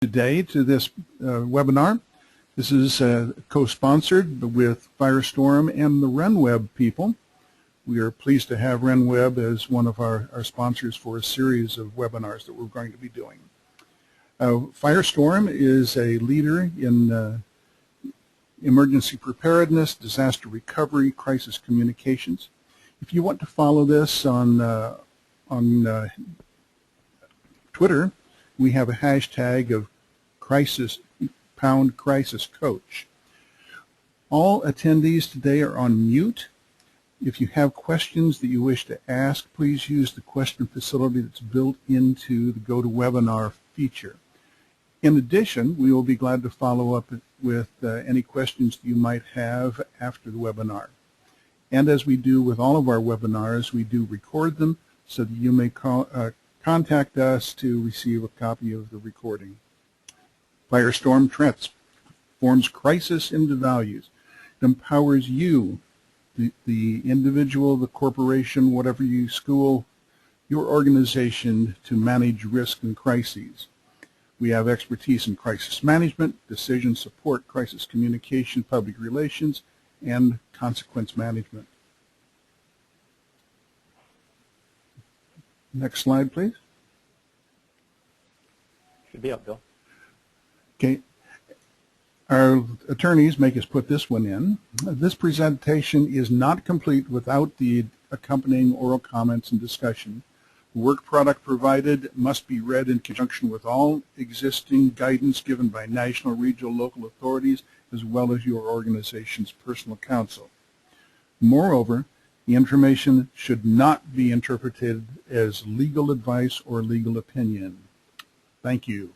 today to this webinar. This is co-sponsored with Firestorm and the RenWeb people. We are pleased to have RenWeb as one of our sponsors for a series of webinars that we're going to be doing. Firestorm is a leader in emergency preparedness, disaster recovery, crisis communications. If you want to follow this on Twitter, we have a hashtag of #crisis coach. All attendees today are on mute. If you have questions that you wish to ask, please use the question facility that's built into the GoToWebinar feature. In addition, we will be glad to follow up with any questions that you might have after the webinar. And as we do with all of our webinars, we do record them so that you may contact us to receive a copy of the recording. Firestorm transforms crisis into values. It empowers you, the individual, the corporation, whatever you school, your organization, to manage risk and crises. We have expertise in crisis management, decision support, crisis communication, public relations, and consequence management. Next slide, please. Should be up, Bill. Okay. Our attorneys make us put this one in. This presentation is not complete without the accompanying oral comments and discussion. The work product provided must be read in conjunction with all existing guidance given by national, regional, local authorities, as well as your organization's personal counsel. Moreover, the information should not be interpreted as legal advice or legal opinion. Thank you.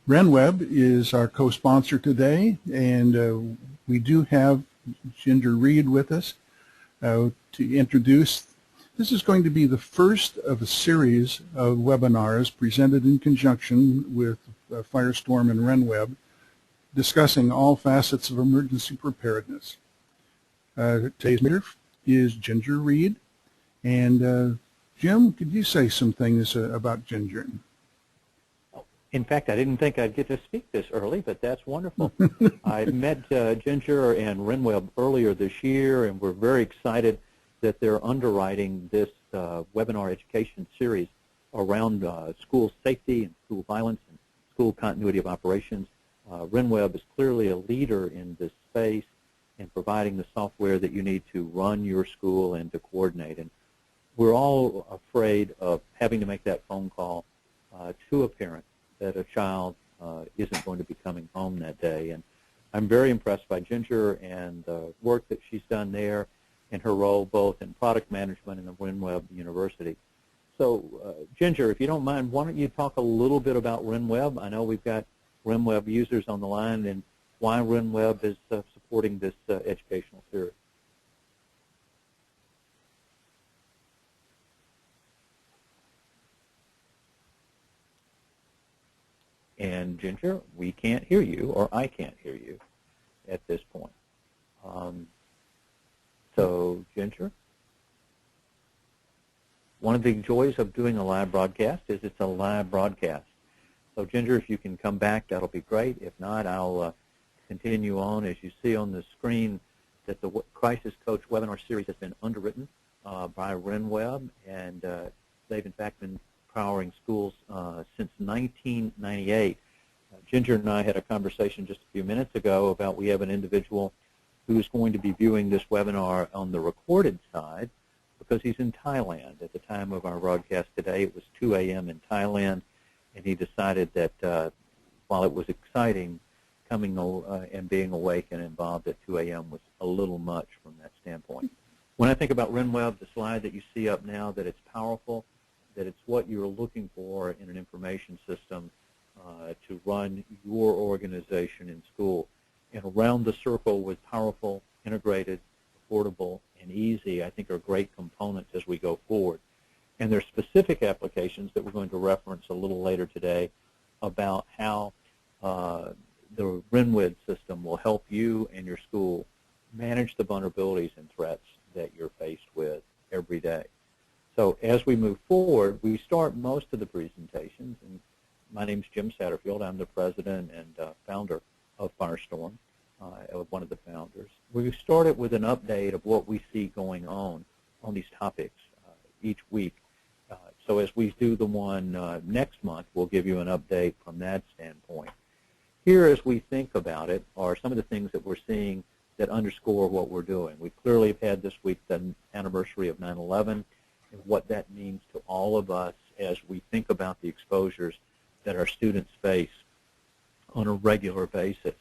RenWeb is our co-sponsor today, and we do have Ginger Reed with us to introduce. This is going to be the first of a series of webinars presented in conjunction with Firestorm and RenWeb, discussing all facets of emergency preparedness. Today's speaker is Ginger Reed, and Jim, could you say some things about Ginger? In fact, I didn't think I'd get to speak this early, but that's wonderful. I met Ginger and RenWeb earlier this year, and we're very excited that they're underwriting this webinar education series around school safety and school violence and school continuity of operations. RenWeb is clearly a leader in this space in providing the software that you need to run your school and to coordinate. And we're all afraid of having to make that phone call to a parent that a child isn't going to be coming home that day. And I'm very impressed by Ginger and the work that she's done there in her role both in product management and the RenWeb University. So Ginger, if you don't mind, why don't you talk a little bit about RenWeb? I know we've got RenWeb users on the line, and why RenWeb is supporting this educational series. And Ginger, we can't hear you, or I can't hear you at this point. So Ginger, one of the joys of doing a live broadcast is it's a live broadcast. So Ginger, if you can come back, that'll be great. If not, I'll continue on. As you see on the screen, that the Crisis Coach webinar series has been underwritten by RenWeb, and they've in fact been powering schools since 1998. Ginger and I had a conversation just a few minutes ago about we have an individual who's going to be viewing this webinar on the recorded side because he's in Thailand. At the time of our broadcast today, it was 2 a.m. in Thailand, and he decided that while it was exciting, coming and being awake and involved at 2 a.m. was a little much from that standpoint. When I think about RenWeb, the slide that you see up now, that it's powerful, that it's what you're looking for in an information system to run your organization in school. And around the circle with powerful, integrated, affordable, and easy, I think are great components as we go forward. And there's specific applications that we're going to reference a little later today about how the RenWeb system will help you and your school manage the vulnerabilities and threats that you're faced with every day. So as we move forward, we start most of the presentations, and my name is Jim Satterfield. I'm the president and founder of Firestorm, one of the founders. We started with an update of what we see going on these topics each week. So as we do the one next month, we'll give you an update from that standpoint. Here, as we think about it, are some of the things that we're seeing that underscore what we're doing. We clearly have had this week the anniversary of 9/11 and what that means to all of us as we think about the exposures that our students face on a regular basis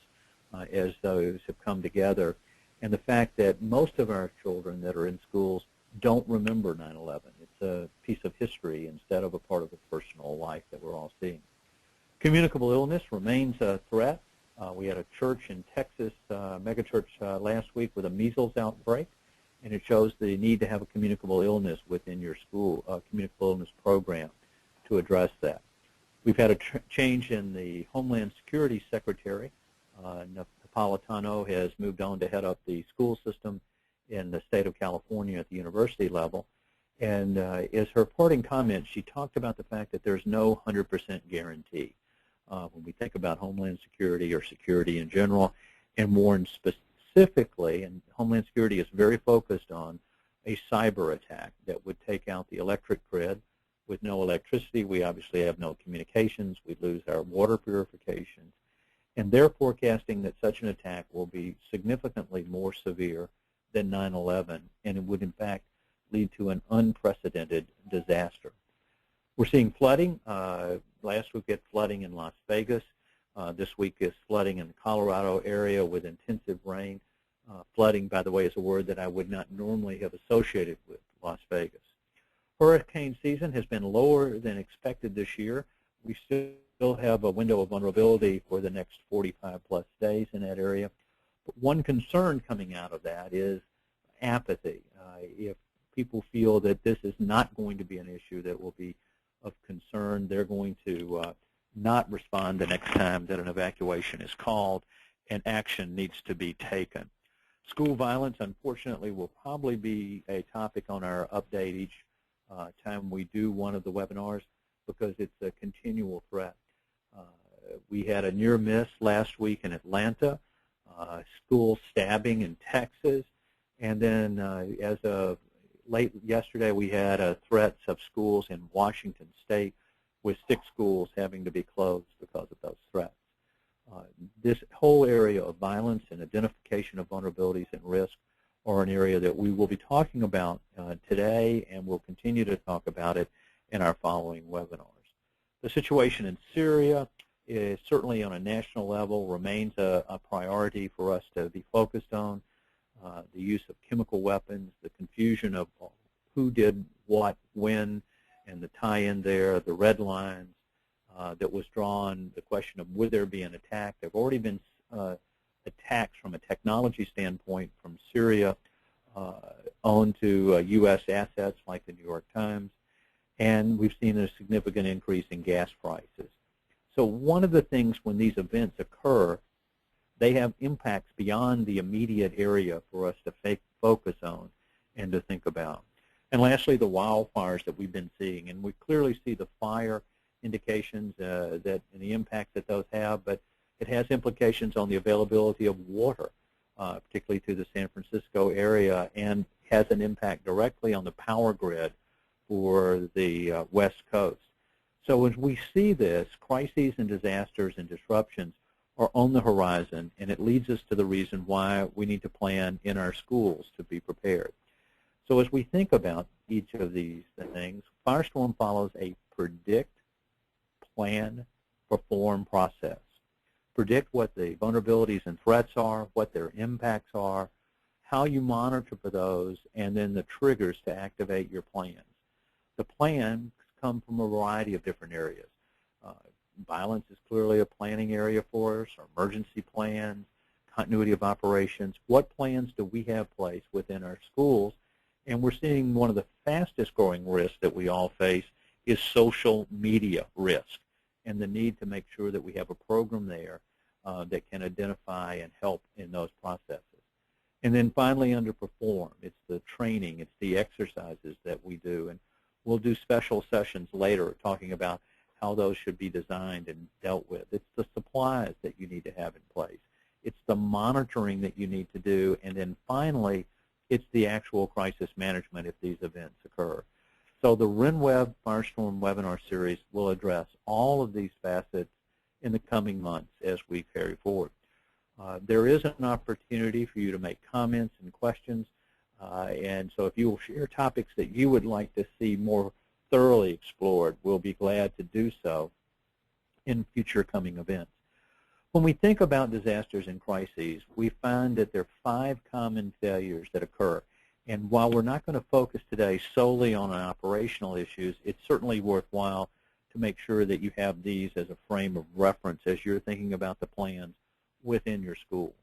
as those have come together, and the fact that most of our children that are in schools don't remember 9/11. It's a piece of history instead of a part of the personal life that we're all seeing. Communicable illness remains a threat. We had a church in Texas, megachurch last week with a measles outbreak, and it shows the need to have a communicable illness within your school, communicable illness program to address that. We've had a change in the Homeland Security Secretary. Napolitano has moved on to head up the school system in the state of California at the university level. And as her parting comment, she talked about the fact that there's no 100% guarantee when we think about Homeland Security or security in general, and more specifically, and Homeland Security is very focused on a cyber attack that would take out the electric grid. With no electricity, we obviously have no communications. We lose our water purification. And they're forecasting that such an attack will be significantly more severe than 9/11, and it would, in fact, lead to an unprecedented disaster. We're seeing flooding. Last week we had flooding in Las Vegas. This week is flooding in the Colorado area with intensive rain. Flooding, by the way, is a word that I would not normally have associated with Las Vegas. Hurricane season has been lower than expected this year. We still have a window of vulnerability for the next 45-plus days in that area. But one concern coming out of that is apathy. If people feel that this is not going to be an issue that will be of concern, they're going to not respond the next time that an evacuation is called, and action needs to be taken. School violence, unfortunately, will probably be a topic on our update each time we do one of the webinars, because it's a continual threat. We had a near miss last week in Atlanta, school stabbing in Texas, and then as of late yesterday, we had threats of schools in Washington State, with 6 schools having to be closed because of those threats. This whole area of violence and identification of vulnerabilities and risk are an area that we will be talking about today, and we'll continue to talk about it in our following webinars. The situation in Syria is certainly on a national level remains a priority for us to be focused on. The use of chemical weapons, the confusion of who did what, when, and the tie-in there, the red lines that was drawn, the question of would there be an attack. There have already been attacks from a technology standpoint from Syria onto U.S. assets like the New York Times, and we've seen a significant increase in gas prices. So one of the things when these events occur, they have impacts beyond the immediate area for us to focus on and to think about. And lastly, the wildfires that we've been seeing, and we clearly see the fire indications that and the impact that those have, but it has implications on the availability of water, particularly to the San Francisco area, and has an impact directly on the power grid for the West Coast. So as we see this, crises and disasters and disruptions are on the horizon, and it leads us to the reason why we need to plan in our schools to be prepared. So as we think about each of these things, Firestorm follows a predict, plan, perform process. Predict what the vulnerabilities and threats are, what their impacts are, how you monitor for those, and then the triggers to activate your plans. The plans come from a variety of different areas. Violence is clearly a planning area for us, our emergency plans, continuity of operations. What plans do we have placed within our schools? And we're seeing one of the fastest growing risks that we all face is social media risk, and the need to make sure that we have a program there that can identify and help in those processes. And then finally, under perform, it's the training, it's the exercises that we do. And We'll do special sessions later talking about how those should be designed and dealt with. It's the supplies that you need to have in place. It's the monitoring that you need to do. And then finally, it's the actual crisis management if these events occur. So the RenWeb Firestorm webinar series will address all of these facets in the coming months as we carry forward. There is an opportunity for you to make comments and questions. And so if you will share topics that you would like to see more thoroughly explored, we'll be glad to do so in future coming events. When we think about disasters and crises, we find that there are 5 common failures that occur. And while we're not going to focus today solely on operational issues, it's certainly worthwhile to make sure that you have these as a frame of reference as you're thinking about the plans within your school.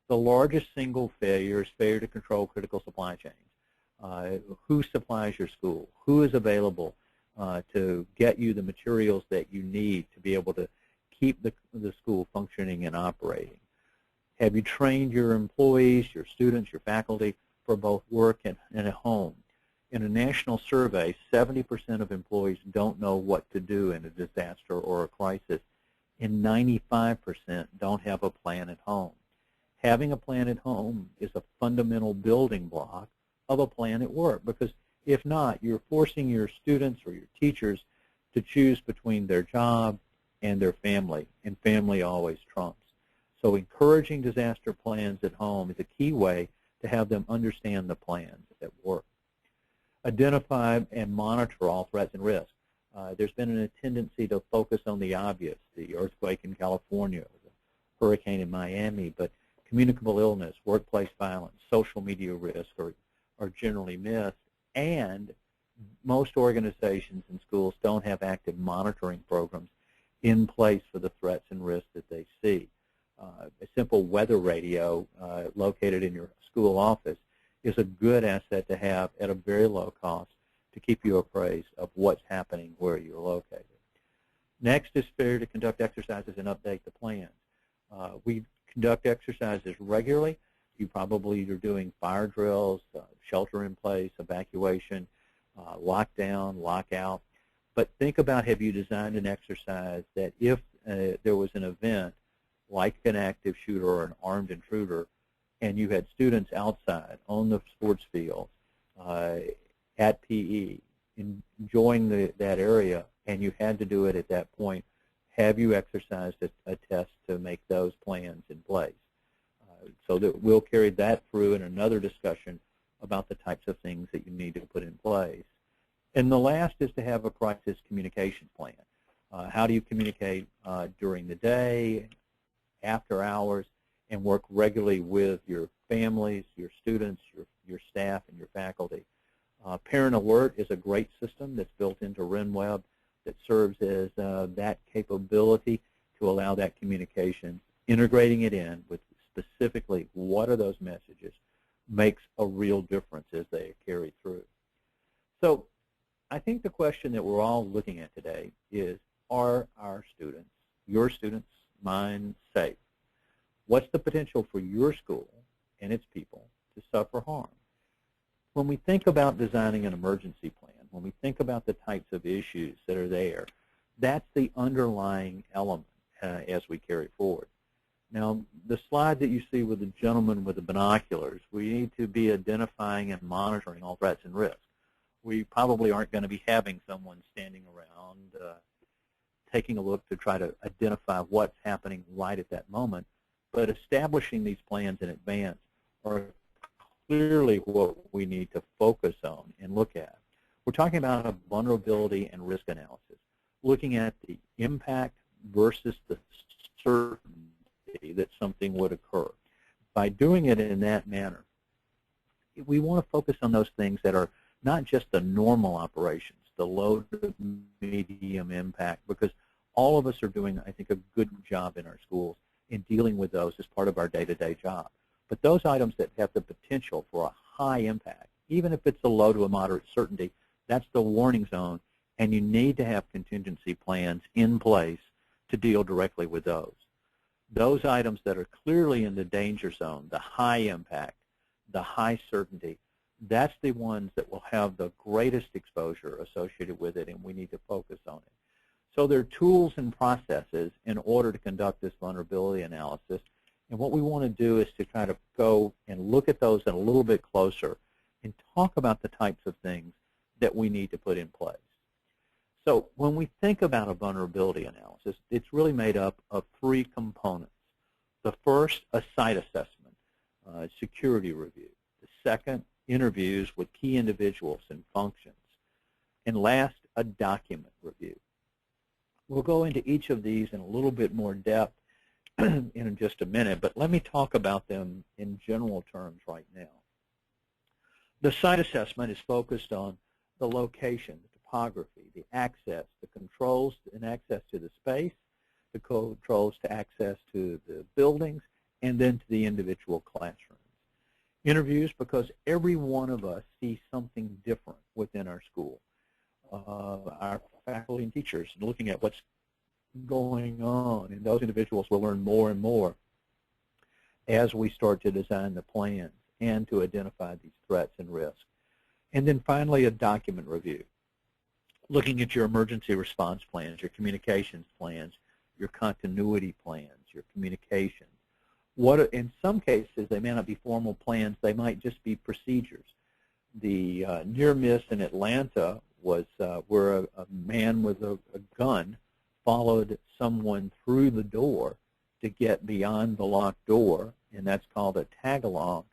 The largest single failure is failure to control critical supply chains. Who supplies your school? Who is available to get you the materials that you need to be able to keep the school functioning and operating? Have you trained your employees, your students, your faculty for both work and at home? In a national survey, 70% of employees don't know what to do in a disaster or a crisis, and 95% don't have a plan at home. Having a plan at home is a fundamental building block of a plan at work, because if not, you're forcing your students or your teachers to choose between their job and their family, and family always trumps. So encouraging disaster plans at home is a key way to have them understand the plans at work. Identify and monitor all threats and risks. There's been a tendency to focus on the obvious, the earthquake in California, the hurricane in Miami, but communicable illness, workplace violence, social media risk are generally missed, and most organizations and schools don't have active monitoring programs in place for the threats and risks that they see. A simple weather radio located in your school office is a good asset to have at a very low cost to keep you appraised of what's happening where you're located. Next is failure to conduct exercises and update the plans. We conduct exercises regularly. You probably are doing fire drills, shelter in place, evacuation, lockdown, lockout. But think about, have you designed an exercise that if there was an event like an active shooter or an armed intruder, and you had students outside on the sports field at PE enjoying that area, and you had to do it at that point, have you exercised a test to make those plans in place? So that we'll carry that through in another discussion about the types of things that you need to put in place. And the last is to have a crisis communication plan. How do you communicate during the day, after hours, and work regularly with your families, your students, your staff, and your faculty? Parent Alert is a great system that's built into RenWeb that serves as that capability to allow that communication. Integrating it in with specifically what are those messages makes a real difference as they carry through. So I think the question that we're all looking at today is, are our students, your students, mine, safe? What's the potential for your school and its people to suffer harm? When we think about designing an emergency plan, when we think about the types of issues that are there, that's the underlying element as we carry forward. Now, the slide that you see with the gentleman with the binoculars, we need to be identifying and monitoring all threats and risks. We probably aren't going to be having someone standing around taking a look to try to identify what's happening right at that moment, but establishing these plans in advance are clearly what we need to focus on and look at. We're talking about a vulnerability and risk analysis, looking at the impact versus the certainty that something would occur. By doing it in that manner, we want to focus on those things that are not just the normal operations, the low to medium impact, because all of us are doing, I think, a good job in our schools in dealing with those as part of our day-to-day job. But those items that have the potential for a high impact, even if it's a low to a moderate certainty, that's the warning zone, and you need to have contingency plans in place to deal directly with those. Those items that are clearly in the danger zone, the high impact, the high certainty, that's the ones that will have the greatest exposure associated with it, and we need to focus on it. So there are tools and processes in order to conduct this vulnerability analysis, and what we want to do is to try to go and look at those in a little bit closer and talk about the types of things that we need to put in place. So when we think about a vulnerability analysis, it's really made up of three components. The first, a site assessment, security review. The second, interviews with key individuals and functions. And last, a document review. We'll go into each of these in a little bit more depth in just a minute, but let me talk about them in general terms right now. The site assessment is focused on the location, the topography, the access, the controls and access to the space, the controls to access to the buildings, and then to the individual classrooms. Interviews, because every one of us sees something different within our school. Our faculty and teachers looking at what's going on, and those individuals will learn more and more as we start to design the plans and to identify these threats and risks. And then finally, a document review, looking at your emergency response plans, your communications plans, your continuity plans, your communications. What, in some cases, they may not be formal plans, they might just be procedures. The near miss in Atlanta was where a man with a gun followed someone through the door to get beyond the locked door, and that's called a tag-along,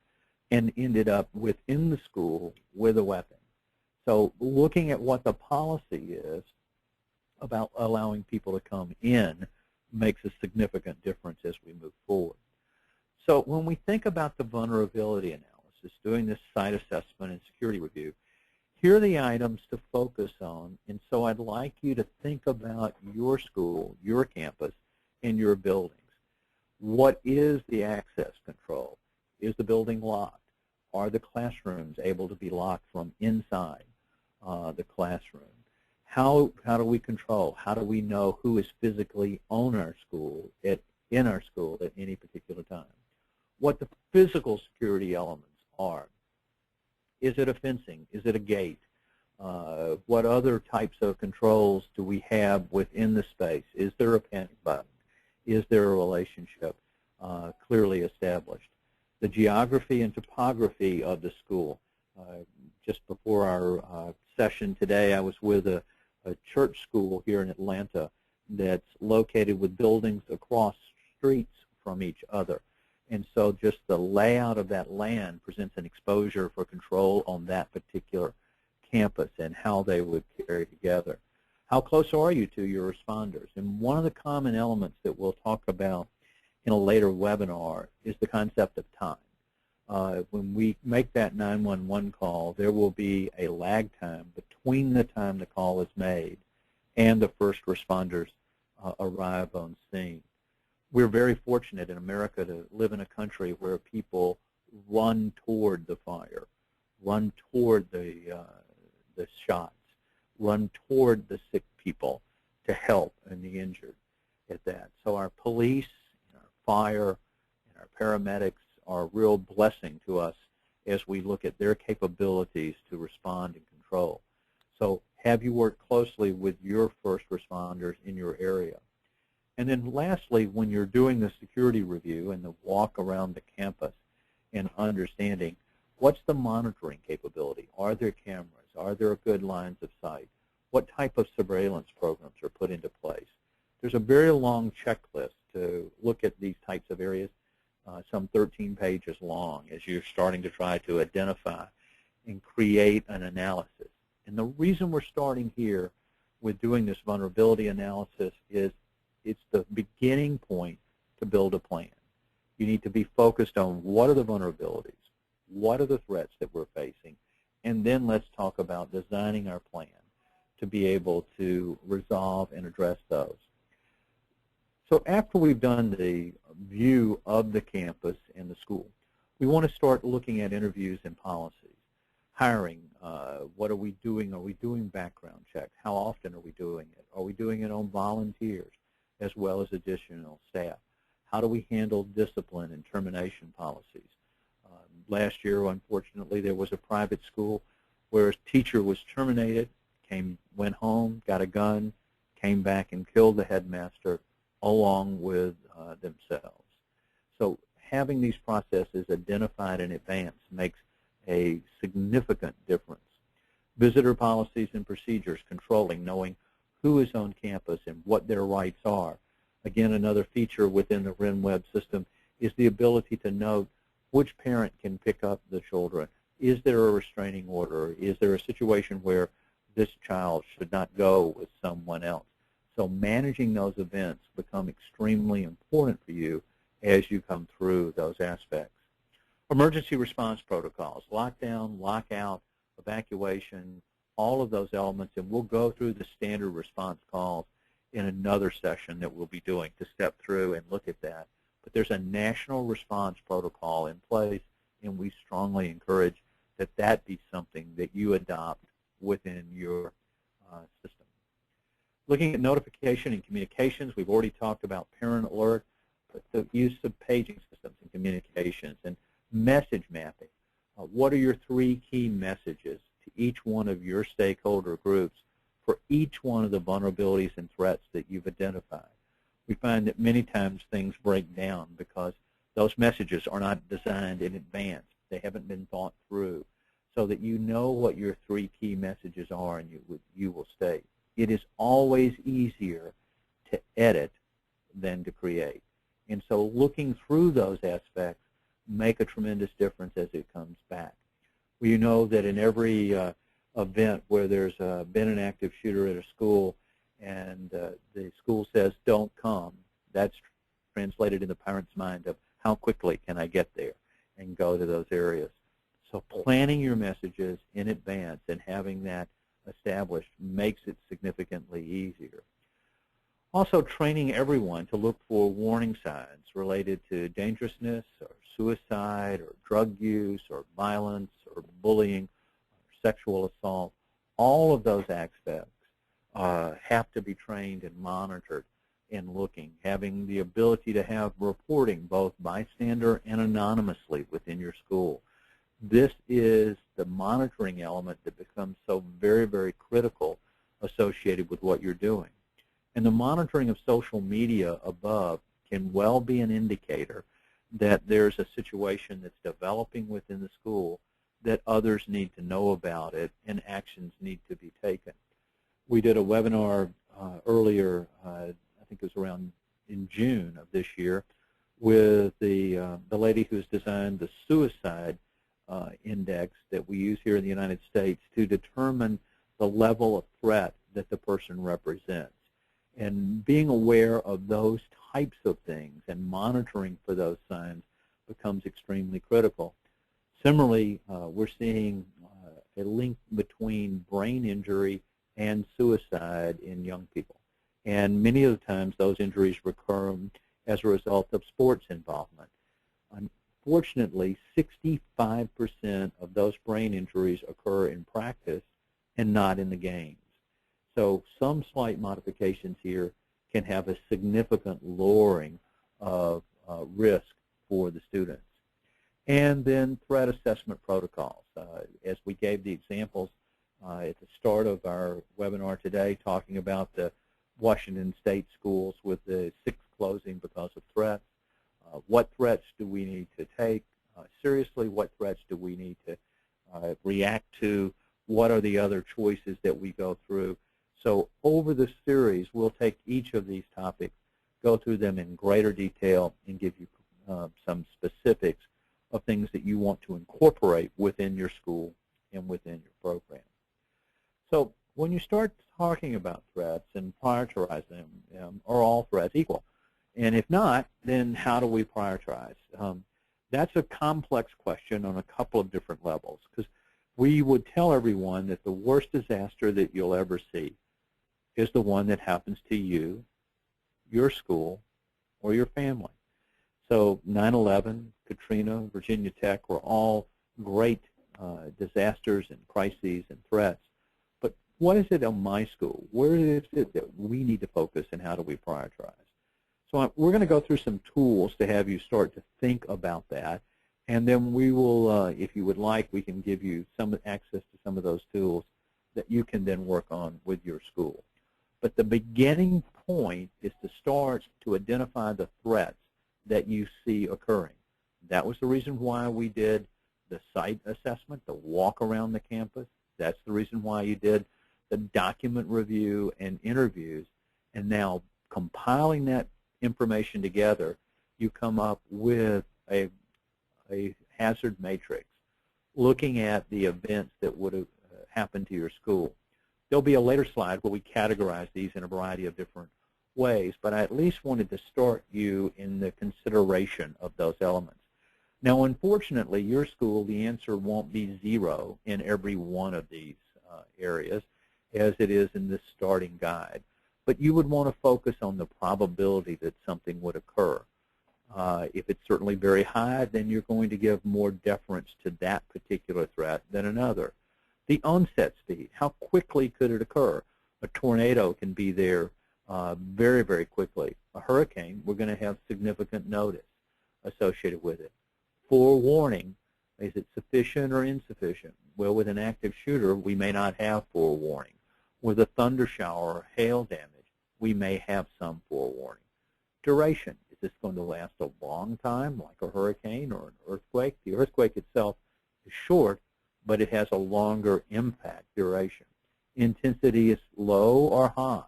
and ended up within the school with a weapon. So looking at what the policy is about allowing people to come in makes a significant difference as we move forward. So when we think about the vulnerability analysis, doing this site assessment and security review, here are the items to focus on, and so I'd like you to think about your school, your campus, and your buildings. What is the access control? Is the building locked? Are the classrooms able to be locked from inside the classroom? How do we control? How do we know who is physically in our school at any particular time? What the physical security elements are. Is it a fencing? Is it a gate? What other types of controls do we have within the space? Is there a panic button? Is there a relationship clearly established? The geography and topography of the school. Just before our session today, I was with a church school here in Atlanta that's located with buildings across streets from each other. And so just the layout of that land presents an exposure for control on that particular campus and how they would carry together. How close are you to your responders? And one of the common elements that we'll talk about in a later webinar is the concept of time. When we make that 911 call, there will be a lag time between the time the call is made and the first responders arrive on scene. We're very fortunate in America to live in a country where people run toward the fire, run toward the shots, run toward the sick people to help and the injured at that. So our police, and our fire, and our paramedics are a real blessing to us as we look at their capabilities to respond and control. So have you worked closely with your first responders in your area? And then lastly, when you're doing the security review and the walk around the campus and understanding what's the monitoring capability? Are there cameras? Are there good lines of sight? What type of surveillance programs are put into place? There's a very long checklist to look at these types of areas, some 13 pages long, as you're starting to try to identify and create an analysis. And the reason we're starting here with doing this vulnerability analysis is it's the beginning point to build a plan. You need to be focused on what are the vulnerabilities, what are the threats that we're facing, and then let's talk about designing our plan to be able to resolve and address those. So after we've done the view of the campus and the school, we want to start looking at interviews and policies. Hiring, what are we doing? Are we doing background checks? How often are we doing it? Are we doing it on volunteers as well as additional staff? How do we handle discipline and termination policies? last year, unfortunately, there was a private school where a teacher was terminated, went home, got a gun, came back and killed the headmaster along with themselves. So having these processes identified in advance makes a significant difference. Visitor policies and procedures, controlling, knowing who is on campus and what their rights are. Again, another feature within the RenWeb system is the ability to note which parent can pick up the children. Is there a restraining order? Is there a situation where this child should not go with someone else? So managing those events become extremely important for you as you come through those aspects. Emergency response protocols, lockdown, lockout, evacuation, all of those elements, and we'll go through the standard response calls in another session that we'll be doing to step through and look at that. But there's a national response protocol in place, and we strongly encourage that that be something that you adopt within your system. Looking at notification and communications, we've already talked about parent alert, but the use of paging systems and communications and message mapping. What are your 3 key messages to each one of your stakeholder groups for each one of the vulnerabilities and threats that you've identified? We find that many times things break down because those messages are not designed in advance. They haven't been thought through, so that you know what your 3 key messages are and you will state. It is always easier to edit than to create. And so looking through those aspects make a tremendous difference as it comes back. We know that in every event where there's been an active shooter at a school and the school says don't come, that's translated in the parent's mind of how quickly can I get there and go to those areas. So planning your messages in advance and having that established makes it significantly easier. Also training everyone to look for warning signs related to dangerousness or suicide or drug use or violence or bullying or sexual assault. All of those aspects have to be trained and monitored in looking, having the ability to have reporting both bystander and anonymously within your school. This is the monitoring element that becomes so very, very critical associated with what you're doing. And the monitoring of social media above can well be an indicator that there's a situation that's developing within the school that others need to know about it and actions need to be taken. We did a webinar earlier, I think it was around in June of this year, with the lady who's designed the suicide index that we use here in the United States to determine the level of threat that the person represents. And being aware of those types of things and monitoring for those signs becomes extremely critical. Similarly, we're seeing a link between brain injury and suicide in young people. And many of the times those injuries recur as a result of sports involvement. Unfortunately, 65% of those brain injuries occur in practice and not in the games. So some slight modifications here can have a significant lowering of risk for the students. And then threat assessment protocols. As we gave the examples at the start of our webinar today, talking about the Washington State schools with the 6th closing because of threats. What threats do we need to take seriously? What threats do we need to react to? What are the other choices that we go through? So over the series, we'll take each of these topics, go through them in greater detail, and give you some specifics of things that you want to incorporate within your school and within your program. So when you start talking about threats and prioritize them, are all threats equal? And if not, then how do we prioritize? That's a complex question on a couple of different levels, because we would tell everyone that the worst disaster that you'll ever see is the one that happens to you, your school, or your family. So 9/11, Katrina, Virginia Tech were all great disasters and crises and threats. But what is it on my school? Where is it that we need to focus, and how do we prioritize? So we're going to go through some tools to have you start to think about that And then we will, if you would like, we can give you some access to some of those tools that you can then work on with your school. But the beginning point is to start to identify the threats that you see occurring. That was the reason why we did the site assessment, the walk around the campus. That's the reason why you did the document review and interviews. And now compiling that information together, you come up with a hazard matrix looking at the events that would have happened to your school. There'll be a later slide where we categorize these in a variety of different ways, but I at least wanted to start you in the consideration of those elements. Now, unfortunately, your school, the answer won't be 0 in every one of these areas, as it is in this starting guide. But you would want to focus on the probability that something would occur. If it's certainly very high, then you're going to give more deference to that particular threat than another. The onset speed, how quickly could it occur? A tornado can be there very, very quickly. A hurricane, we're going to have significant notice associated with it. Forewarning, is it sufficient or insufficient? Well, with an active shooter, we may not have forewarning. With a thunder shower or hail damage, we may have some forewarning. Duration, is this going to last a long time, like a hurricane or an earthquake? The earthquake itself is short, but it has a longer impact duration. Intensity is low or high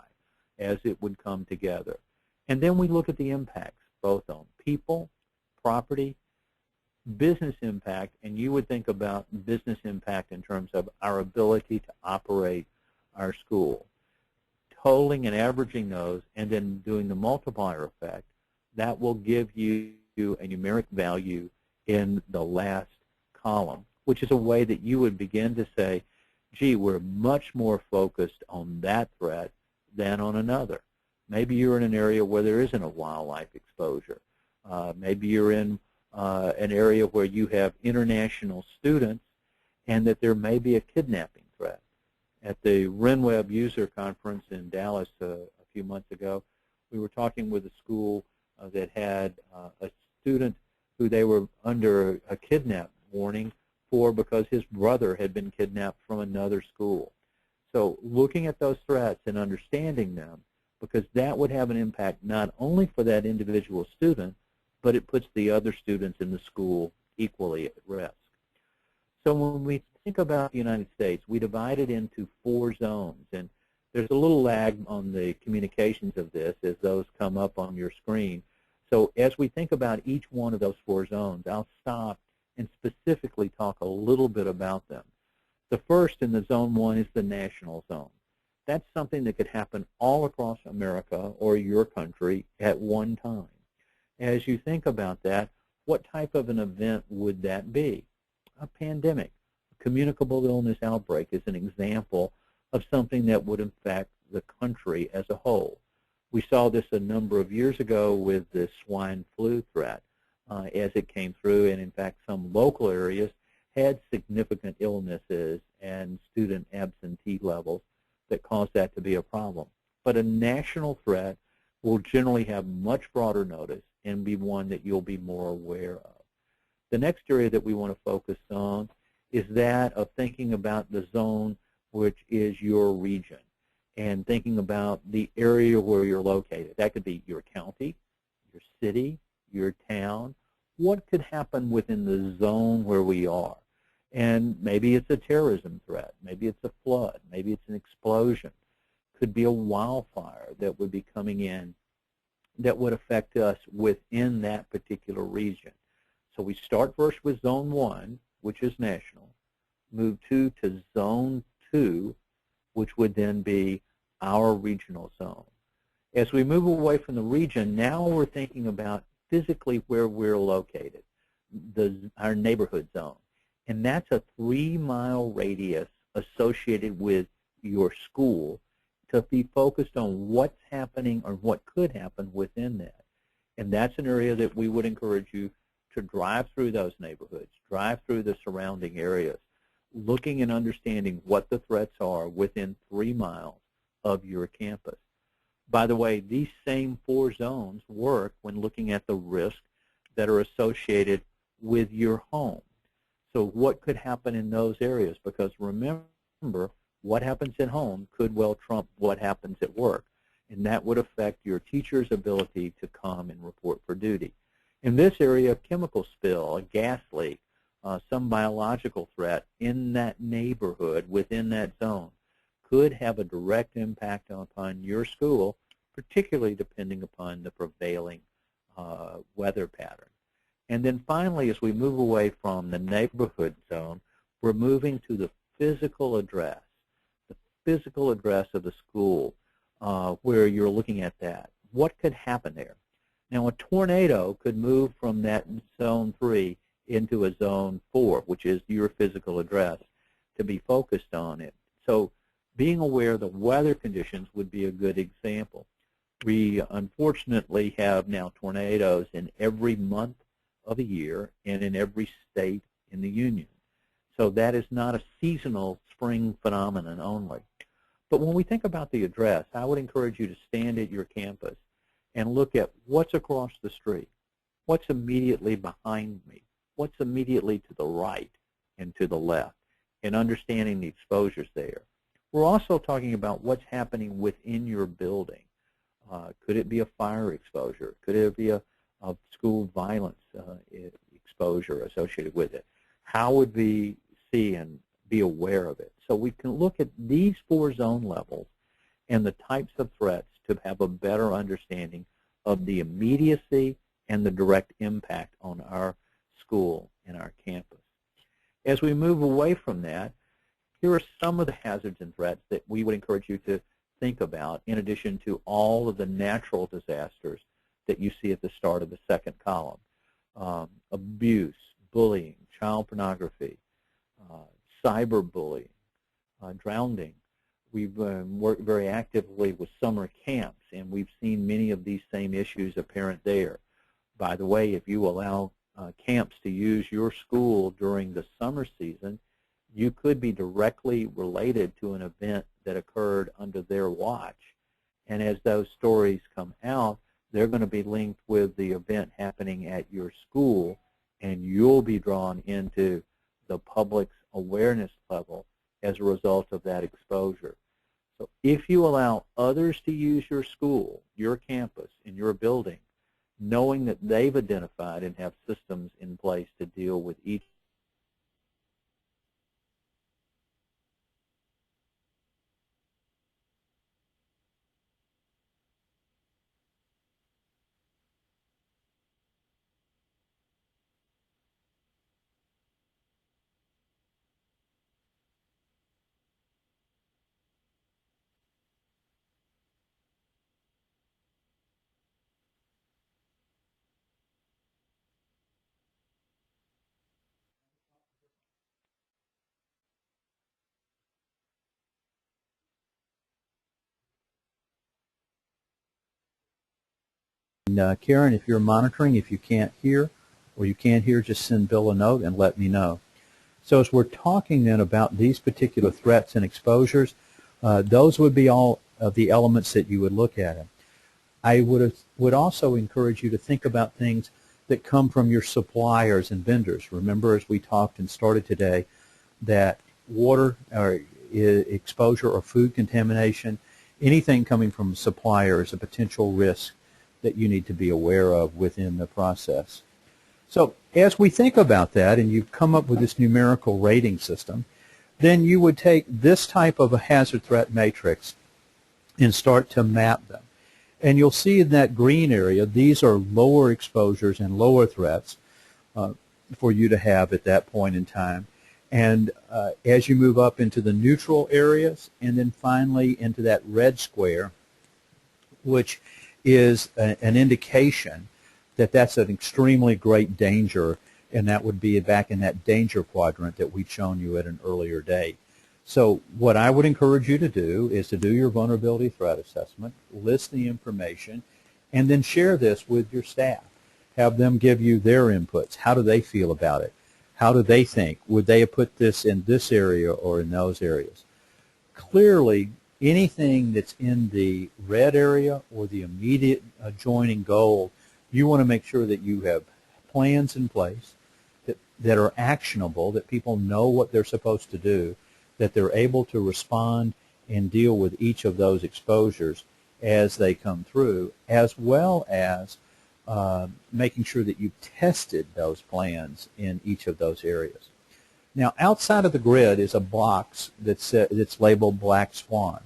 as it would come together. And then we look at the impacts, both on people, property, business impact, and you would think about business impact in terms of our ability to operate our school. Totaling and averaging those and then doing the multiplier effect, that will give you a numeric value in the last column, which is a way that you would begin to say, gee, we're much more focused on that threat than on another. Maybe you're in an area where there isn't a wildlife exposure. Maybe you're in an area where you have international students and that there may be a kidnapping threat. At the RenWeb user conference in Dallas a few months ago, we were talking with a school that had a student who they were under a kidnap warning for because his brother had been kidnapped from another school. So looking at those threats and understanding them, because that would have an impact not only for that individual student, but it puts the other students in the school equally at risk. So when we think about the United States, we divide it into 4 zones, and there's a little lag on the communications of this as those come up on your screen. So as we think about each one of those 4 zones, I'll stop and specifically talk a little bit about them. The first in the zone 1 is the national zone. That's something that could happen all across America or your country at one time. As you think about that, what type of an event would that be? A pandemic. A communicable illness outbreak is an example of something that would affect the country as a whole. We saw this a number of years ago with the swine flu threat as it came through, and in fact some local areas had significant illnesses and student absentee levels that caused that to be a problem. But a national threat will generally have much broader notice and be one that you'll be more aware of. The next area that we want to focus on is that of thinking about the zone, which is your region, and thinking about the area where you're located. That could be your county, your city, your town. What could happen within the zone where we are? And maybe it's a terrorism threat. Maybe it's a flood. Maybe it's an explosion. Could be a wildfire that would be coming in that would affect us within that particular region. So we start first with Zone 1, which is national, move to Zone 2, which would then be our regional zone. As we move away from the region, now we're thinking about physically where we're located, our neighborhood zone. And that's a 3-mile radius associated with your school to be focused on what's happening or what could happen within that. And that's an area that we would encourage you to drive through those neighborhoods, drive through the surrounding areas, looking and understanding what the threats are within 3 miles of your campus. By the way, these same 4 zones work when looking at the risks that are associated with your home. So what could happen in those areas? Because remember, what happens at home could well trump what happens at work, and that would affect your teacher's ability to come and report for duty. In this area, a chemical spill, a gas leak, some biological threat in that neighborhood, within that zone, could have a direct impact upon your school, particularly depending upon the prevailing weather pattern. And then finally, as we move away from the neighborhood zone, we're moving to the physical address of the school, where you're looking at that. What could happen there? Now, a tornado could move from that zone 3 into a zone 4, which is your physical address, to be focused on it. So being aware of the weather conditions would be a good example. We unfortunately have now tornadoes in every month of the year and in every state in the Union. So that is not a seasonal spring phenomenon only. But when we think about the address, I would encourage you to stand at your campus and look at what's across the street, what's immediately behind me, what's immediately to the right and to the left, and understanding the exposures there. We're also talking about what's happening within your building. Could it be a fire exposure? Could it be a school violence exposure associated with it? How would we see and be aware of it? So we can look at these 4 zone levels and the types of threats to have a better understanding of the immediacy and the direct impact on our school and our campus. As we move away from that, here are some of the hazards and threats that we would encourage you to think about, in addition to all of the natural disasters that you see at the start of the second column. Abuse, bullying, child pornography, cyberbullying, drowning. We've worked very actively with summer camps, and we've seen many of these same issues apparent there. By the way, if you allow camps to use your school during the summer season, you could be directly related to an event that occurred under their watch. And as those stories come out, they're going to be linked with the event happening at your school, and you'll be drawn into the public's awareness level as a result of that exposure. So if you allow others to use your school, your campus, and your building, knowing that they've identified and have systems in place to deal with each Karen, if you're monitoring, if you can't hear or you can't hear, just send Bill a note and let me know. So as we're talking then about these particular threats and exposures, those would be all of the elements that you would look at. I would also encourage you to think about things that come from your suppliers and vendors. Remember, as we talked and started today, that water or exposure or food contamination, anything coming from a supplier is a potential risk that you need to be aware of within the process. So as we think about that, and you've come up with this numerical rating system, then you would take this type of a hazard threat matrix and start to map them. And you'll see in that green area, these are lower exposures and lower threats for you to have at that point in time. And as you move up into the neutral areas, and then finally into that red square, which is an indication that that's an extremely great danger, and that would be back in that danger quadrant that we'd shown you at an earlier date. So what I would encourage you to do is to do your vulnerability threat assessment, list the information, and then share this with your staff. Have them give you their inputs. How do they feel about it? How do they think? Would they have put this in this area or in those areas? Clearly, anything that's in the red area or the immediate adjoining goal, you want to make sure that you have plans in place, that are actionable, that people know what they're supposed to do, that they're able to respond and deal with each of those exposures as they come through, as well as making sure that you've tested those plans in each of those areas. Now, outside of the grid is a box that's labeled Black Swan.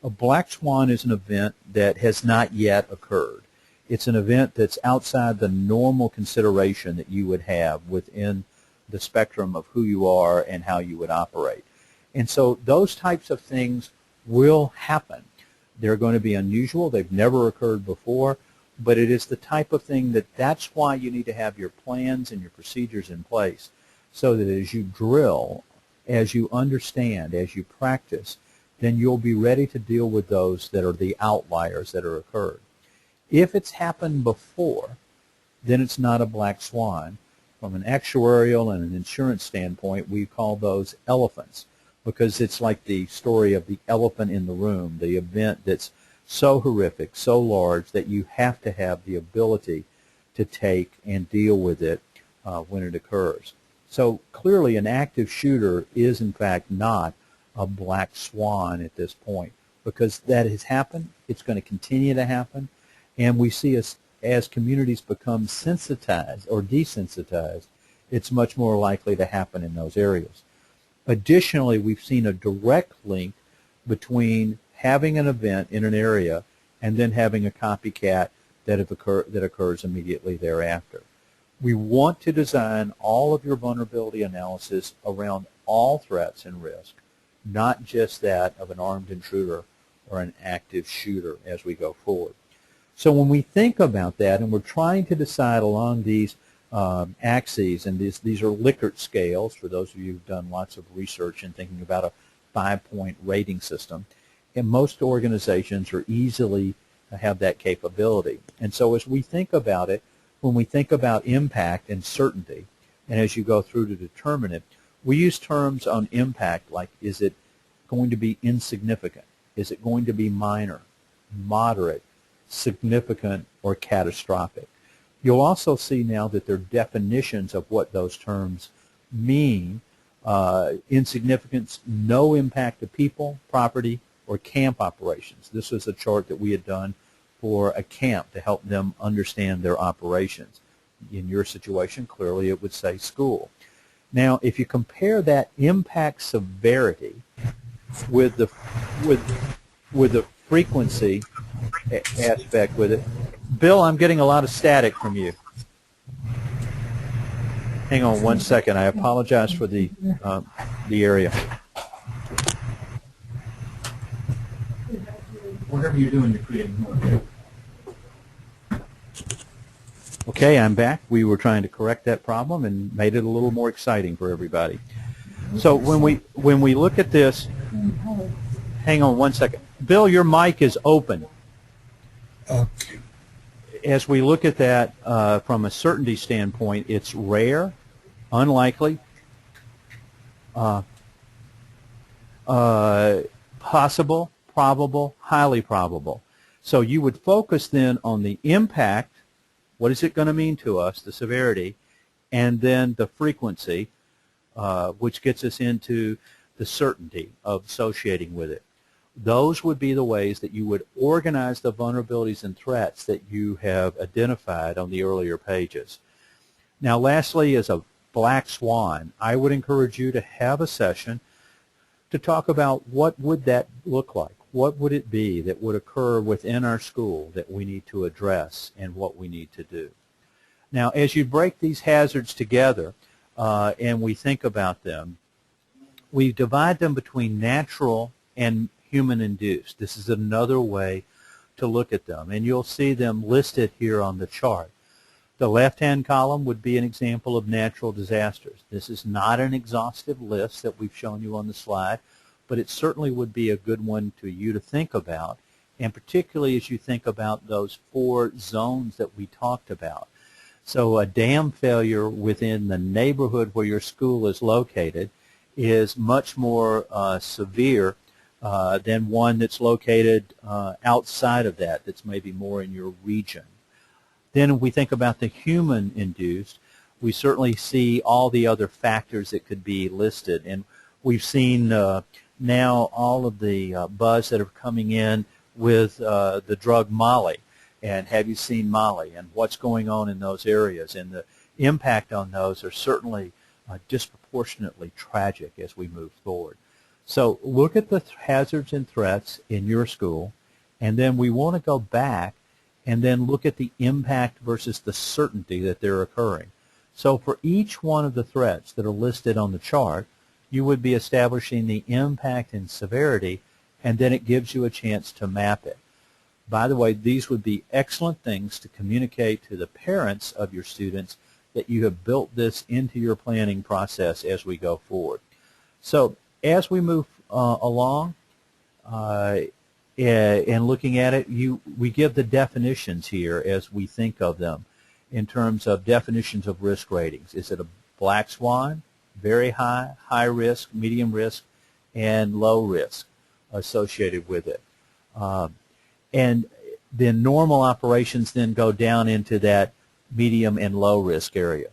A Black Swan is an event that has not yet occurred. It's an event that's outside the normal consideration that you would have within the spectrum of who you are and how you would operate. And so those types of things will happen. They're going to be unusual. They've never occurred before, but it is the type of thing that's why you need to have your plans and your procedures in place, so that as you drill, as you understand, as you practice, then you'll be ready to deal with those that are the outliers that are occurred. If it's happened before, then it's not a black swan. From an actuarial and an insurance standpoint, we call those elephants, because it's like the story of the elephant in the room, the event that's so horrific, so large, that you have to have the ability to take and deal with it when it occurs. So clearly an active shooter is in fact not a black swan at this point, because that has happened. It's going to continue to happen, and we see as communities become sensitized or desensitized, it's much more likely to happen in those areas. Additionally, we've seen a direct link between having an event in an area and then having a copycat that occurs immediately thereafter. We want to design all of your vulnerability analysis around all threats and risk, not just that of an armed intruder or an active shooter as we go forward. So when we think about that, and we're trying to decide along these axes, and these are Likert scales, for those of you who've done lots of research and thinking about a 5-point rating system, and most organizations are easily have that capability. And so as we think about it, when we think about impact and certainty, and as you go through to determine it, we use terms on impact like, is it going to be insignificant? Is it going to be minor, moderate, significant, or catastrophic? You'll also see now that there are definitions of what those terms mean. Insignificance, no impact to people, property, or camp operations. This was a chart that we had done for a camp to help them understand their operations. In your situation, clearly it would say school. Now, if you compare that impact severity with the frequency aspect with it, Bill, I'm getting a lot of static from you. Hang on one second. I apologize for the area. Whatever you're doing, you're creating more. Okay, I'm back. We were trying to correct that problem and made it a little more exciting for everybody. So when we look at this, hang on one second. Bill, your mic is open. Okay. As we look at that from a certainty standpoint, it's rare, unlikely, possible, probable, highly probable. So you would focus then on the impact, what is it going to mean to us, the severity, and then the frequency, which gets us into the certainty of associating with it. Those would be the ways that you would organize the vulnerabilities and threats that you have identified on the earlier pages. Now, lastly, as a black swan, I would encourage you to have a session to talk about what would that look like. What would it be that would occur within our school that we need to address and what we need to do? Now, as you break these hazards together and we think about them, we divide them between natural and human-induced. This is another way to look at them, and you'll see them listed here on the chart. The left-hand column would be an example of natural disasters. This is not an exhaustive list that we've shown you on the slide, but it certainly would be a good one to you to think about, and particularly as you think about those 4 zones that we talked about. So a dam failure within the neighborhood where your school is located is much more severe than one that's located outside of that's maybe more in your region. Then we think about the human-induced. we certainly see all the other factors that could be listed. And we've seen now all of the buzz that are coming in with the drug Molly. And have you seen Molly and what's going on in those areas? And the impact on those are certainly disproportionately tragic as we move forward. So look at the hazards and threats in your school, and then we want to go back and then look at the impact versus the certainty that they're occurring. So for each one of the threats that are listed on the chart, you would be establishing the impact and severity, and then it gives you a chance to map it. By the way, these would be excellent things to communicate to the parents of your students that you have built this into your planning process as we go forward. So as we move along and looking at it, we give the definitions here as we think of them in terms of definitions of risk ratings. Is it a black swan, very high, high risk, medium risk, and low risk associated with it? And then normal operations then go down into that medium and low risk area.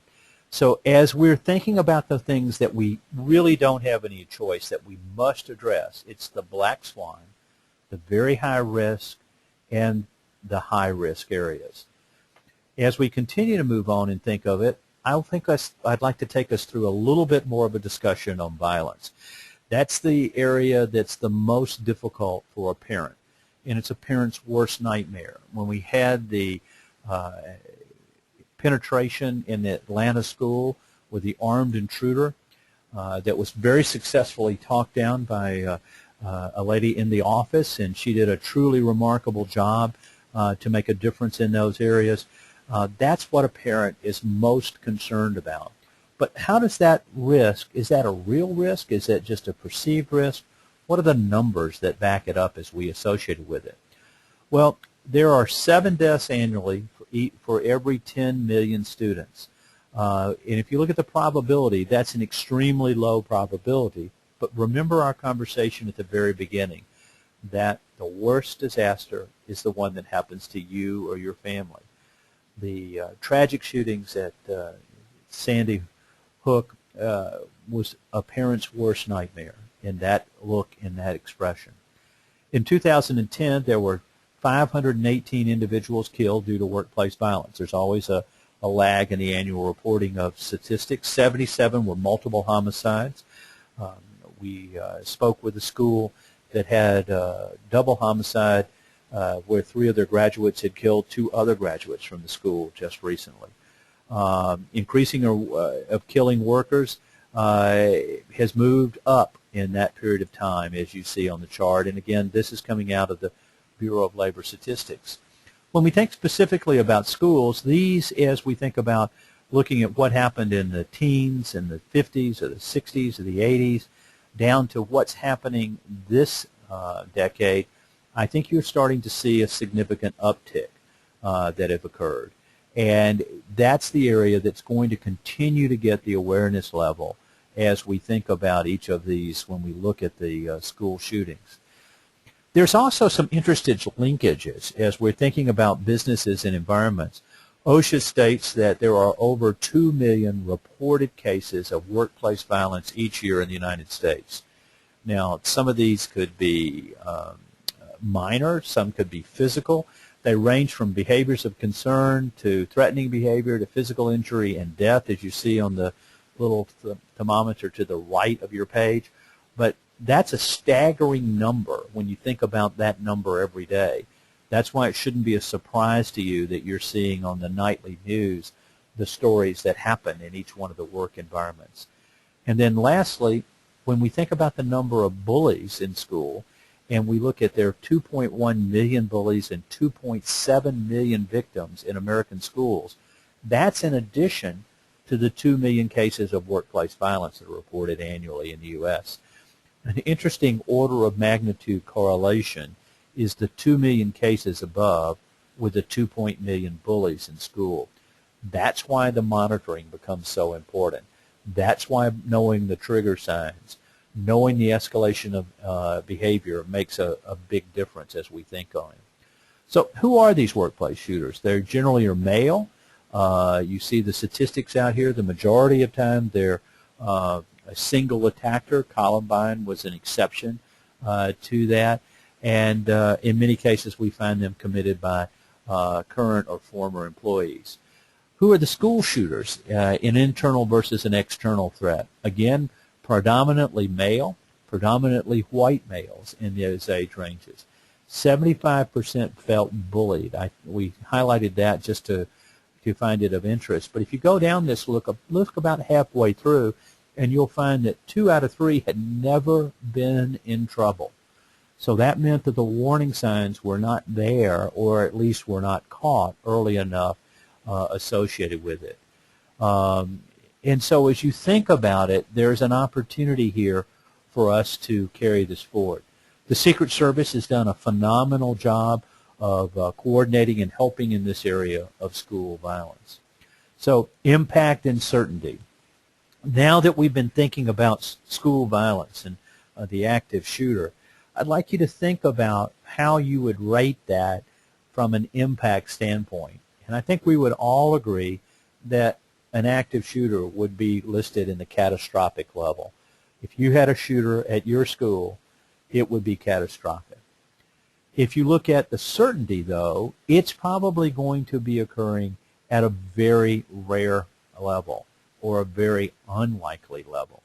So as we're thinking about the things that we really don't have any choice that we must address, it's the black swan, the very high risk, and the high risk areas. As we continue to move on and think of it, I'd like to take us through a little bit more of a discussion on violence. That's the area that's the most difficult for a parent, and it's a parent's worst nightmare. When we had the penetration in the Atlanta school with the armed intruder that was very successfully talked down by a lady in the office, and she did a truly remarkable job to make a difference in those areas. That's what a parent is most concerned about. But how does that risk, is that a real risk? Is that just a perceived risk? What are the numbers that back it up as we associate it with it? Well, there are 7 deaths annually for every 10 million students. And if you look at the probability, that's an extremely low probability. But remember our conversation at the very beginning, that the worst disaster is the one that happens to you or your family. The tragic shootings at Sandy Hook was a parent's worst nightmare in that look, in that expression. In 2010, there were 518 individuals killed due to workplace violence. There's always a lag in the annual reporting of statistics. 77 were multiple homicides. We spoke with a school that had double homicide where 3 of their graduates had killed 2 other graduates from the school just recently. Increasing of killing workers has moved up in that period of time, as you see on the chart. And again, this is coming out of the Bureau of Labor Statistics. When we think specifically about schools, these, as we think about looking at what happened in the teens and the 50s or the 60s or the 80s, down to what's happening this decade, I think you're starting to see a significant uptick that have occurred. And that's the area that's going to continue to get the awareness level as we think about each of these when we look at the school shootings. There's also some interesting linkages as we're thinking about businesses and environments. OSHA states that there are over 2 million reported cases of workplace violence each year in the United States. Now, some of these could be minor, some could be physical. They range from behaviors of concern to threatening behavior to physical injury and death, as you see on the little thermometer to the right of your page. But that's a staggering number when you think about that number every day. That's why it shouldn't be a surprise to you that you're seeing on the nightly news the stories that happen in each one of the work environments. And then lastly, when we think about the number of bullies in school, and we look at there are 2.1 million bullies and 2.7 million victims in American schools, that's in addition to the 2 million cases of workplace violence that are reported annually in the U.S. An interesting order of magnitude correlation is the 2 million cases above with the 2 million bullies in school. That's why the monitoring becomes so important. That's why knowing the trigger signs, knowing the escalation of behavior makes a big difference as we think on it. So who are these workplace shooters? They generally are male. You see the statistics out here. The majority of time they're a single attacker. Columbine was an exception to that. And in many cases we find them committed by current or former employees. Who are the school shooters? An internal versus an external threat. Again, predominantly male, predominantly white males in those age ranges. 75% felt bullied. We highlighted that just to find it of interest. But if you go down this, look about halfway through, and you'll find that 2 out of 3 had never been in trouble. So that meant that the warning signs were not there, or at least were not caught early enough associated with it. And so as you think about it, there's an opportunity here for us to carry this forward. The Secret Service has done a phenomenal job of coordinating and helping in this area of school violence. So impact and certainty. Now that we've been thinking about school violence and the active shooter, I'd like you to think about how you would rate that from an impact standpoint. And I think we would all agree that an active shooter would be listed in the catastrophic level. If you had a shooter at your school, it would be catastrophic. If you look at the certainty, though, it's probably going to be occurring at a very rare level or a very unlikely level.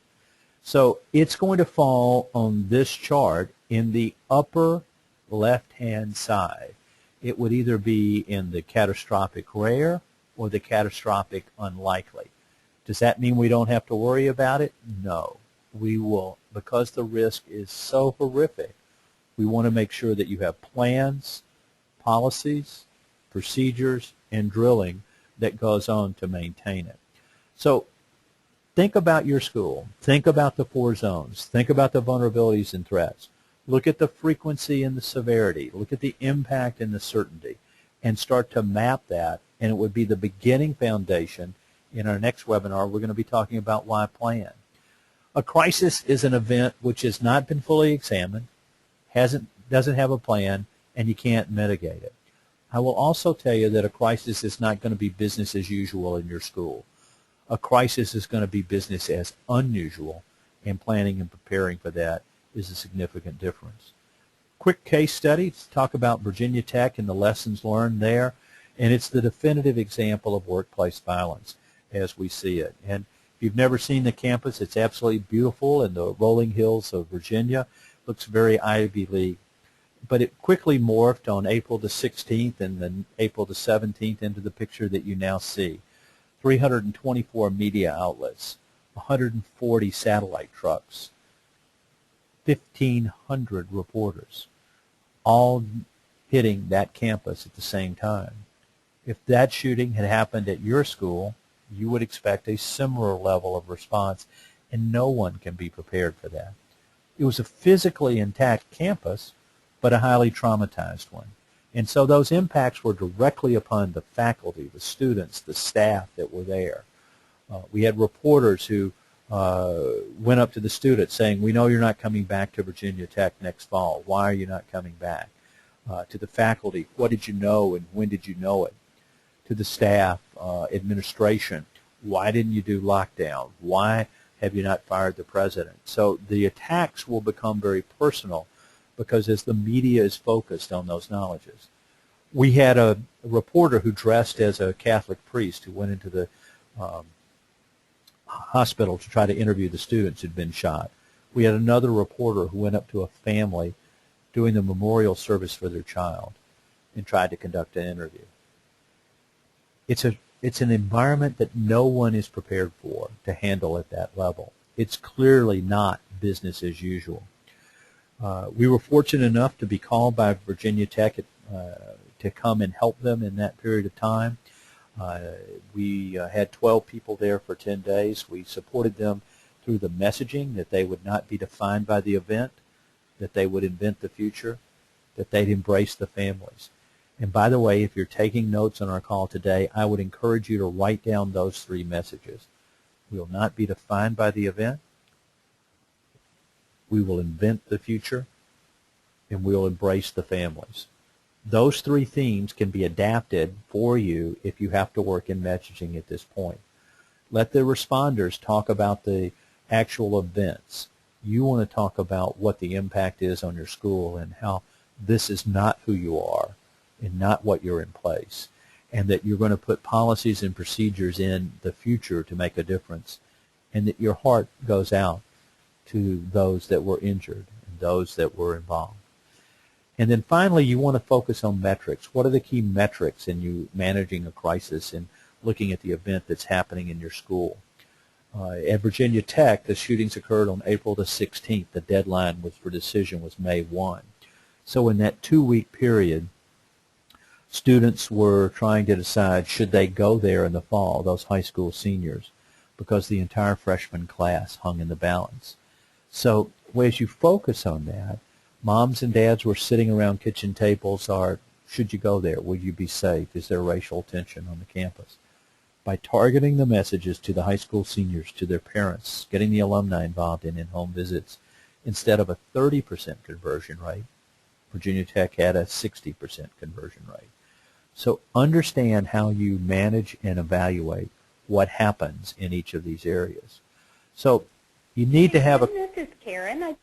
So it's going to fall on this chart in the upper left-hand side. It would either be in the catastrophic rare or the catastrophic unlikely. Does that mean we don't have to worry about it? No. We will, because the risk is so horrific, we want to make sure that you have plans, policies, procedures, and drilling that goes on to maintain it. So think about your school. Think about the 4 zones. Think about the vulnerabilities and threats. Look at the frequency and the severity. Look at the impact and the certainty, and start to map that. And it would be the beginning foundation. In our next webinar, we're going to be talking about why plan. A crisis is an event which has not been fully examined, doesn't have a plan, and you can't mitigate it. I will also tell you that a crisis is not going to be business as usual in your school. A crisis is going to be business as unusual, and planning and preparing for that is a significant difference. Quick case study to talk about Virginia Tech and the lessons learned there, and it's the definitive example of workplace violence as we see it. And if you've never seen the campus, it's absolutely beautiful in the rolling hills of Virginia. Looks very Ivy League. But it quickly morphed on April the 16th and then April the 17th into the picture that you now see. 324 media outlets, 140 satellite trucks, 1,500 reporters, all hitting that campus at the same time. If that shooting had happened at your school, you would expect a similar level of response, and no one can be prepared for that. It was a physically intact campus, but a highly traumatized one. And so those impacts were directly upon the faculty, the students, the staff that were there. We had reporters who went up to the students saying, we know you're not coming back to Virginia Tech next fall. Why are you not coming back? To the faculty, what did you know and when did you know it? To the staff, administration, why didn't you do lockdown? Why have you not fired the president? So the attacks will become very personal because as the media is focused on those knowledges. We had a reporter who dressed as a Catholic priest who went into the hospital to try to interview the students who'd been shot. We had another reporter who went up to a family doing the memorial service for their child and tried to conduct an interview. It's an environment that no one is prepared for to handle at that level. It's clearly not business as usual. We were fortunate enough to be called by Virginia Tech to come and help them in that period of time. We had 12 people there for 10 days. We supported them through the messaging that they would not be defined by the event, that they would invent the future, that they'd embrace the families. And by the way, if you're taking notes on our call today, I would encourage you to write down those 3 messages. We will not be defined by the event. We will invent the future, and we will embrace the families. Those three themes can be adapted for you if you have to work in messaging at this point. Let the responders talk about the actual events. You want to talk about what the impact is on your school and how this is not who you are and not what you're in place, and that you're going to put policies and procedures in the future to make a difference, and that your heart goes out to those that were injured and those that were involved. And then finally, you want to focus on metrics. What are the key metrics in you managing a crisis and looking at the event that's happening in your school? At Virginia Tech, the shootings occurred on April the 16th. The deadline for decision was May 1. So in that 2-week period, students were trying to decide should they go there in the fall, those high school seniors, because the entire freshman class hung in the balance. So as you focus on that, moms and dads were sitting around kitchen tables should you go there? Will you be safe? Is there racial tension on the campus? By targeting the messages to the high school seniors, to their parents, getting the alumni involved in in-home visits, instead of a 30% conversion rate, Virginia Tech had a 60% conversion rate. So understand how you manage and evaluate what happens in each of these areas. So you need to have a... This is Karen.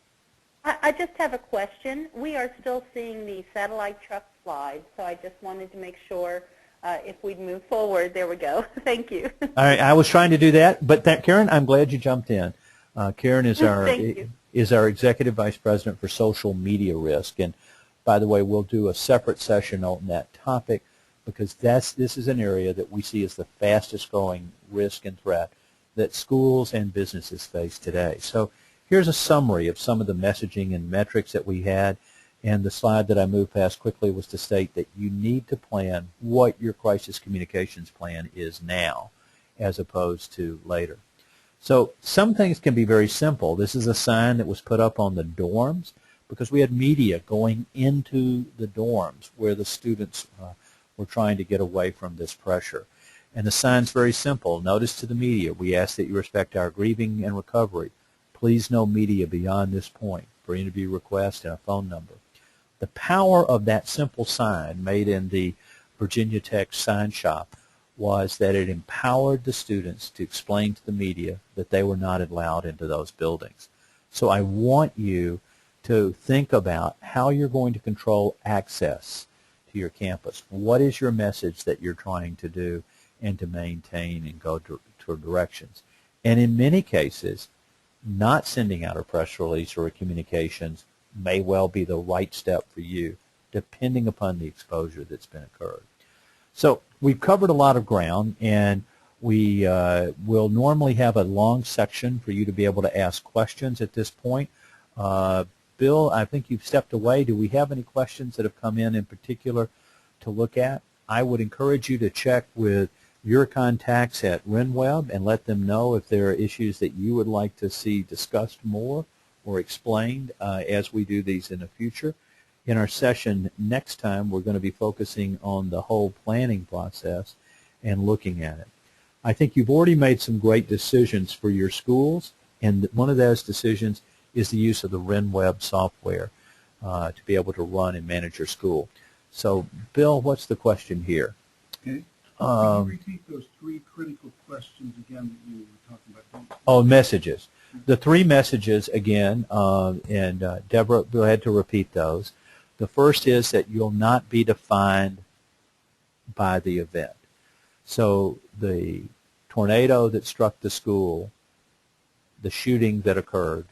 I just have a question. We are still seeing the satellite truck slide, so I just wanted to make sure if we'd move forward. There we go. Thank you. All right, I was trying to do that, but Karen, I'm glad you jumped in. Karen is our Executive Vice President for Social Media Risk, and by the way, we'll do a separate session on that topic because this is an area that we see as the fastest growing risk and threat that schools and businesses face today. So here's a summary of some of the messaging and metrics that we had, and the slide that I moved past quickly was to state that you need to plan what your crisis communications plan is now as opposed to later. So some things can be very simple. This is a sign that was put up on the dorms because we had media going into the dorms where the students were trying to get away from this pressure. And the sign's very simple. Notice to the media, we ask that you respect our grieving and recovery. Please no media beyond this point for interview requests and a phone number. The power of that simple sign made in the Virginia Tech sign shop was that it empowered the students to explain to the media that they were not allowed into those buildings. So I want you to think about how you're going to control access to your campus. What is your message that you're trying to do and to maintain and go to directions? And in many cases, not sending out a press release or a communications may well be the right step for you, depending upon the exposure that's been occurred. So we've covered a lot of ground, and we will normally have a long section for you to be able to ask questions at this point. Bill, I think you've stepped away. Do we have any questions that have come in particular to look at? I would encourage you to check with your contacts at RenWeb and let them know if there are issues that you would like to see discussed more or explained as we do these in the future. In our session next time, we're going to be focusing on the whole planning process and looking at it. I think you've already made some great decisions for your schools, and one of those decisions is the use of the RenWeb software to be able to run and manage your school. So, Bill, what's the question here? Okay. Can you repeat those three critical questions again that you were talking about? Oh, messages. The three messages again, and Deborah, go ahead to repeat those. The first is that you'll not be defined by the event. So the tornado that struck the school, the shooting that occurred,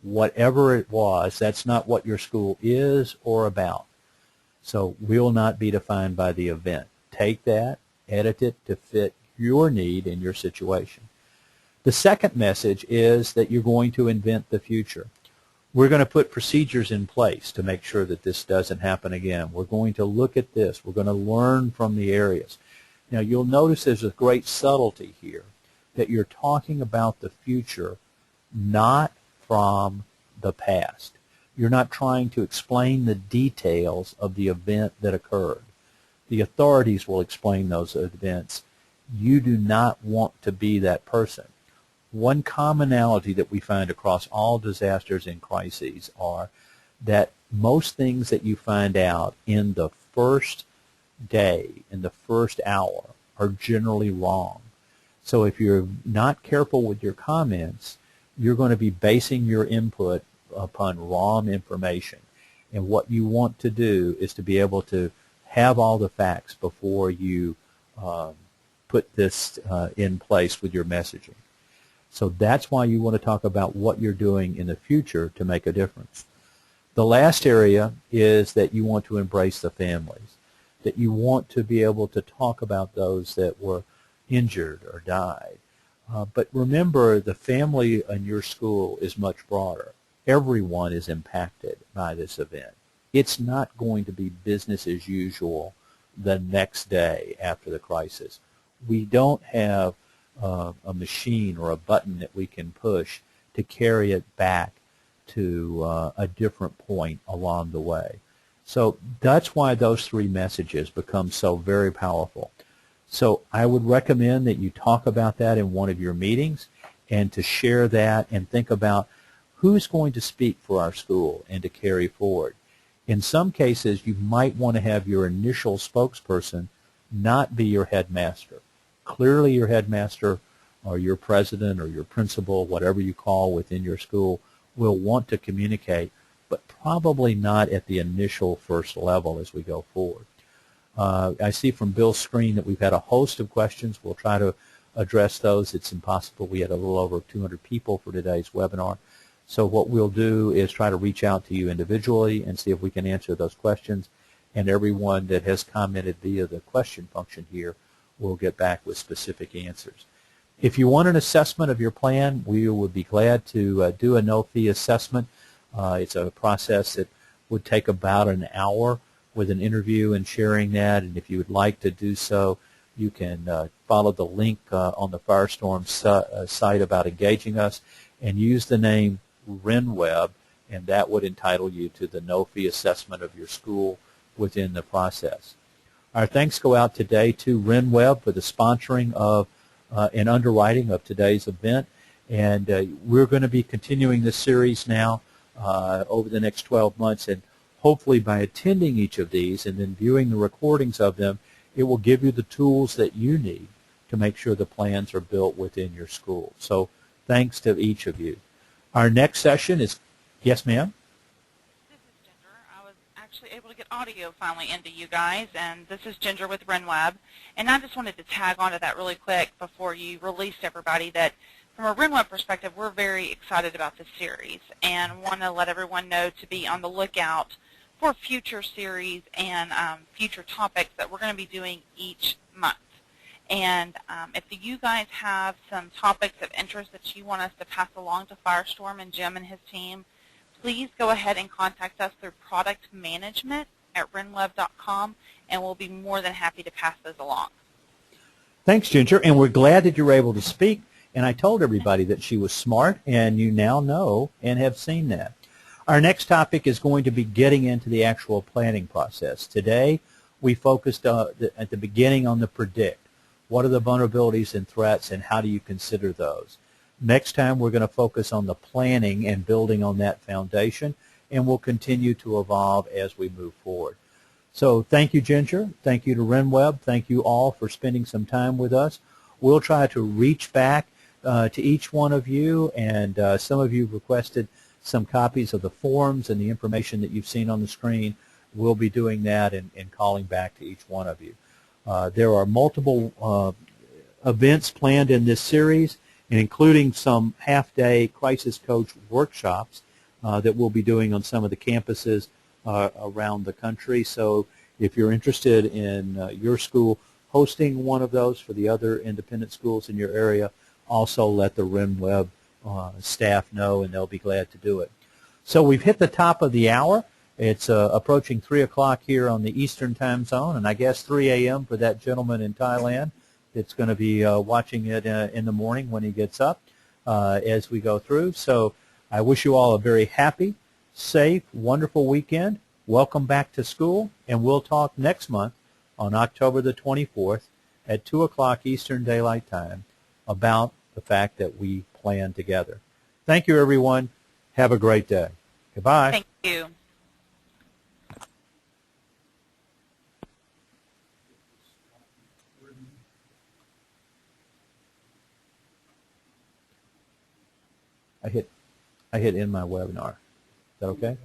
whatever it was, that's not what your school is or about. So will not be defined by the event. Take that, edit it to fit your need and your situation. The second message is that you're going to invent the future. We're going to put procedures in place to make sure that this doesn't happen again. We're going to look at this. We're going to learn from the areas. Now, you'll notice there's a great subtlety here, that you're talking about the future, not from the past. You're not trying to explain the details of the event that occurred. The authorities will explain those events. You do not want to be that person. One commonality that we find across all disasters and crises are that most things that you find out in the first day, in the first hour, are generally wrong. So if you're not careful with your comments, you're going to be basing your input upon wrong information. And what you want to do is to be able to have all the facts before you put this in place with your messaging. So that's why you want to talk about what you're doing in the future to make a difference. The last area is that you want to embrace the families, that you want to be able to talk about those that were injured or died. But remember, the family in your school is much broader. Everyone is impacted by this event. It's not going to be business as usual the next day after the crisis. We don't have a machine or a button that we can push to carry it back to a different point along the way. So that's why those three messages become so very powerful. So I would recommend that you talk about that in one of your meetings and to share that and think about who's going to speak for our school and to carry forward. In some cases, you might want to have your initial spokesperson not be your headmaster. Clearly your headmaster or your president or your principal, whatever you call within your school, will want to communicate, but probably not at the initial first level as we go forward. I see from Bill's screen that we've had a host of questions. We'll try to address those. It's impossible. We had a little over 200 people for today's webinar. So what we'll do is try to reach out to you individually and see if we can answer those questions. And everyone that has commented via the question function here will get back with specific answers. If you want an assessment of your plan, we would be glad to do a no-fee assessment. It's a process that would take about an hour with an interview and sharing that. And if you would like to do so, you can follow the link on the Firestorm site about engaging us and use the name RenWeb, and that would entitle you to the no-fee assessment of your school within the process. Our thanks go out today to RenWeb for the sponsoring of and underwriting of today's event, and we're going to be continuing this series now over the next 12 months, and hopefully by attending each of these and then viewing the recordings of them, it will give you the tools that you need to make sure the plans are built within your school. So thanks to each of you. Our next session is, yes, ma'am? This is Ginger. I was actually able to get audio finally into you guys, and this is Ginger with RenWeb. And I just wanted to tag onto that really quick before you released everybody that from a RenWeb perspective, we're very excited about this series and want to let everyone know to be on the lookout for future series and future topics that we're going to be doing each month. And if you guys have some topics of interest that you want us to pass along to Firestorm and Jim and his team, please go ahead and contact us through product management at renweb.com, and we'll be more than happy to pass those along. Thanks, Ginger, and we're glad that you're able to speak. And I told everybody that she was smart, and you now know and have seen that. Our next topic is going to be getting into the actual planning process. Today, we focused at the beginning on the predict. What are the vulnerabilities and threats, and how do you consider those? Next time, we're going to focus on the planning and building on that foundation, and we'll continue to evolve as we move forward. So thank you, Ginger. Thank you to RenWeb. Thank you all for spending some time with us. We'll try to reach back to each one of you, and some of you requested some copies of the forms and the information that you've seen on the screen. We'll be doing that and calling back to each one of you. There are multiple events planned in this series, and including some half-day crisis coach workshops that we'll be doing on some of the campuses around the country. So if you're interested in your school hosting one of those for the other independent schools in your area, also let the RenWeb staff know, and they'll be glad to do it. So we've hit the top of the hour. It's approaching 3 o'clock here on the Eastern Time Zone, and I guess 3 a.m. for that gentleman in Thailand that's going to be watching it in the morning when he gets up as we go through. So I wish you all a very happy, safe, wonderful weekend. Welcome back to school, and we'll talk next month on October the 24th at 2 o'clock Eastern Daylight Time about the fact that we plan together. Thank you, everyone. Have a great day. Goodbye. Thank you. I hit end my webinar. Is that okay?